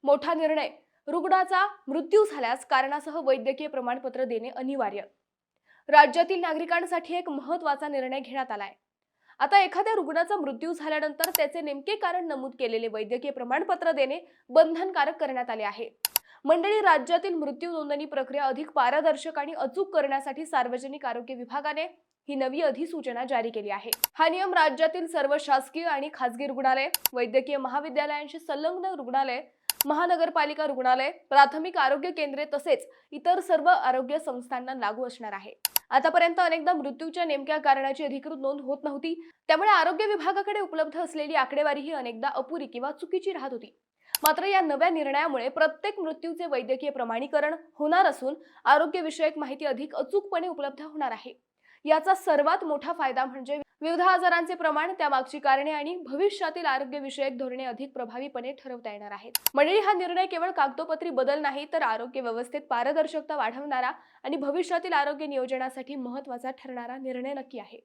मोठा निर्णय, रुग्णाचा मृत्यू झाल्यास कारणासह वैद्यकीय प्रमाणपत्र देणे अनिवार्य. राज्यातील नागरिकांसाठी एक महत्त्वाचा निर्णय घेण्यात आलाय. आता एखाद्या रुग्णाचा मृत्यू झाल्यानंतर त्याचे नेमके कारण नमूद केलेले वैद्यकीय प्रमाणपत्र देणे बंधनकारक करण्यात आले आहे. मंडळी, राज्यातील मृत्यू नोंदणी प्रक्रिया अधिक पारदर्शक आणि अचूक करण्यासाठी सार्वजनिक आरोग्य विभागाने ही नवी अधिसूचना जारी केली आहे. हा नियम राज्यातील सर्व शासकीय आणि खासगी रुग्णालय, वैद्यकीय महाविद्यालयांशी संलग्न रुग्णालय, महानगरपालिका रुग्णालय, प्राथमिक आरोग्य केंद्रे तसेच इतर सर्व आरोग्य संस्थांना लागू असणार आहे. आतापर्यंत अनेकदा मृत्यूच्या नेमक्या कारणाची अधिकृत नोंद होत नव्हती. त्यामुळे आरोग्य विभागाकडे उपलब्ध असलेली आकडेवारी ही अनेकदा अपुरी किंवा चुकीची राहत होती. मात्र या नव्या निर्णयामुळे प्रत्येक मृत्यूचे वैद्यकीय प्रमाणीकरण होणार असून आरोग्यविषयक माहिती अधिक अचूकपणे उपलब्ध होणार आहे. याचा सर्वात मोठा फायदा म्हणजे विविध आजारांचे प्रमाण, त्यामागची कारणे आणि भविष्यातील आरोग्यविषयक धोरणे अधिक प्रभावीपणे ठरवता येणार आहेत. मंडळी, हा निर्णय केवळ कागदोपत्री बदल नाही, तर आरोग्य व्यवस्थेत पारदर्शकता वाढवणारा आणि भविष्यातील आरोग्य नियोजनासाठी महत्त्वाचा ठरणारा निर्णय नक्की आहे.